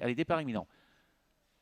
Allez, départ imminent.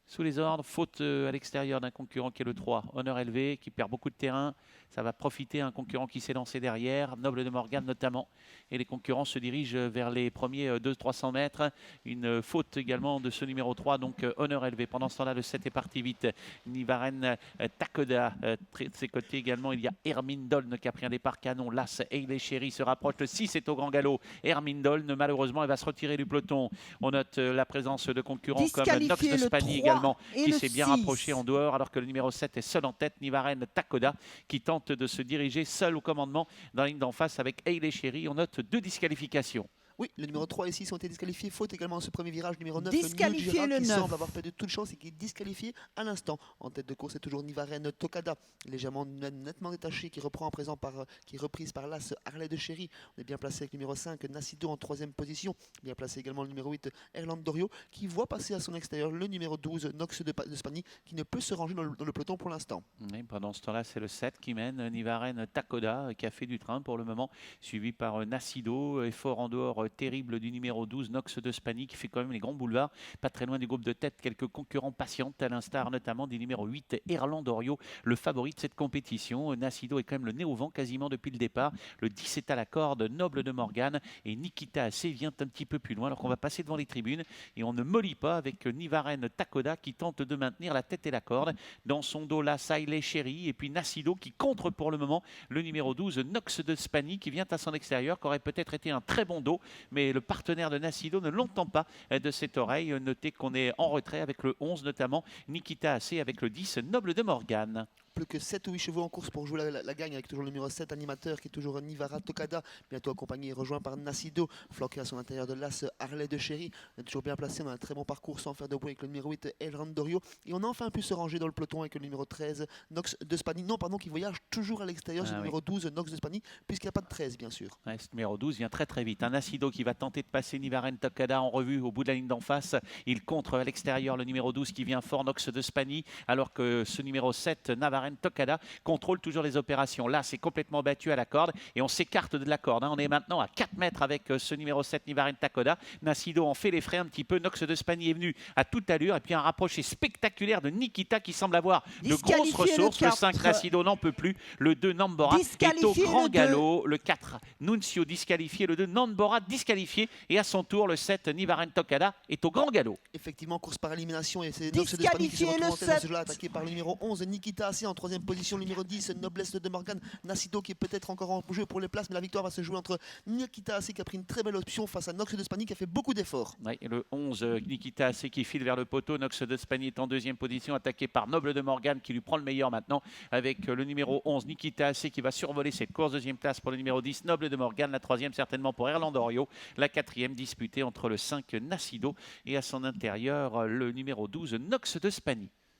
Sous les ordres, faute à l'extérieur d'un concurrent qui est le 3, Honneur élevé, qui perd beaucoup de terrain. Ça va profiter à un concurrent qui s'est lancé derrière, Noble de Morgane notamment. Et les concurrents se dirigent vers les premiers 200-300 mètres. Une faute également de ce numéro 3, donc Honneur élevé. Pendant ce temps-là, le 7 est parti vite. Nivaren Takoda, de ses côtés également, il y a Hermine Dolne qui a pris un départ canon. L'As Hailey Chéri se rapproche. Le 6 est au grand galop. Hermine Dolne, malheureusement, elle va se retirer du peloton. On note la présence de concurrents comme Nox de Spagny également, qui s'est bien rapproché en dehors, alors que le numéro 7 est seul en tête. Nivaren Takoda qui tente de se diriger seul au commandement dans la ligne d'en face avec Hailey Chéri. On note 2 disqualifications. Oui, le numéro 3 et 6 ont été disqualifiés. Faute également ce premier virage. Numéro 9, disqualifié New Jira, le qui 9. semble avoir perdu toute chance et qui est disqualifié à l'instant. En tête de course, c'est toujours Nivaren Tokada, légèrement nettement détaché, qui reprend en présent qui est reprise par l'As Harley de Chéri. On est bien placé avec le numéro 5, Nacido en 3e position. Bien placé également le numéro 8, Erland Dorio, qui voit passer à son extérieur le numéro 12, Nox de Spagny, qui ne peut se ranger dans le peloton pour l'instant. Pendant ce temps-là, c'est le 7 qui mène, Nivaren Takoda, qui a fait du train pour le moment, suivi par Nacido, effort en dehors terrible du numéro 12, Nox de Spagny, qui fait quand même les grands boulevards, pas très loin du groupe de tête, quelques concurrents patientes, à l'instar notamment du numéro 8, Erland Dorio, le favori de cette compétition. Nacido est quand même le nez au vent quasiment depuis le départ. Le 10 est à la corde, Noble de Morgane, et Nikita Assé vient un petit peu plus loin, alors qu'on va passer devant les tribunes, et on ne mollit pas avec Nivaren Takoda qui tente de maintenir la tête et la corde. Dans son dos, là, Hailey Chéri, et puis Nacido qui contre pour le moment le numéro 12, Nox de Spagny, qui vient à son extérieur, qui aurait peut-être été un très bon dos, mais le partenaire de Nacido ne l'entend pas de cette oreille. Notez qu'on est en retrait avec le 11 notamment, Nikita Assé avec le 10, Noble de Morgane. Plus que 7 ou 8 chevaux en course pour jouer la gagne, avec toujours le numéro 7 animateur qui est toujours Nivara Tokada, bientôt accompagné et rejoint par Nacido, flanqué à son intérieur de l'As Harley de Chéri. On est toujours bien placé, on a un très bon parcours sans faire de bruit avec le numéro 8 Elrand Dorio, et on a enfin pu se ranger dans le peloton avec le numéro 13 Nox de Spagny, qui voyage toujours à l'extérieur, c'est le numéro 12 Nox de Spagny, puisqu'il n'y a pas de 13 bien sûr. Ouais, ce numéro 12 vient très vite. Un Nacido qui va tenter de passer Nivaren Tokada en revue au bout de la ligne d'en face. Il contre à l'extérieur le numéro 12 qui vient fort, Nox de Spagny, alors que ce numéro 7, Nivaren Tokada, contrôle toujours les opérations. Là, c'est complètement battu à la corde et on s'écarte de la corde. On est maintenant à 4 mètres avec ce numéro 7, Nivaren Takoda. Nacido en fait les frais un petit peu. Nox de Spagny est venu à toute allure et puis un rapproché spectaculaire de Nikita qui semble avoir de grosses ressources. Le 5, Nacido n'en peut plus. Le 2, Nambora est au grand galop. Le 4, Nuncio disqualifié. Le 2, Nambora disqualifié. Et à son tour, le 7, Nivaren Tokada est au grand galop. Effectivement, course par élimination et c'est Nox de Spagny qui se retrouve en tête de ce jeu-là, attaqué par le numéro 11, Nikita Assé en 3e position. Numéro 10, Noblesse de Morgane, Nacido qui est peut-être encore en jeu pour les places, mais la victoire va se jouer entre Nikita Assé qui a pris une très belle option face à Nox de Spagny qui a fait beaucoup d'efforts. Ouais, et le 11, Nikita Assé qui file vers le poteau. Nox de Spagny est en 2e position, attaqué par Noble de Morgane qui lui prend le meilleur maintenant avec le numéro 11, Nikita Assé qui va survoler cette course. 2e place pour le numéro 10, Noble de Morgane. La 3e certainement pour Erland Dorio. La 4e disputée entre le 5, Nacido et à son intérieur le numéro 12, Nox de Spagny.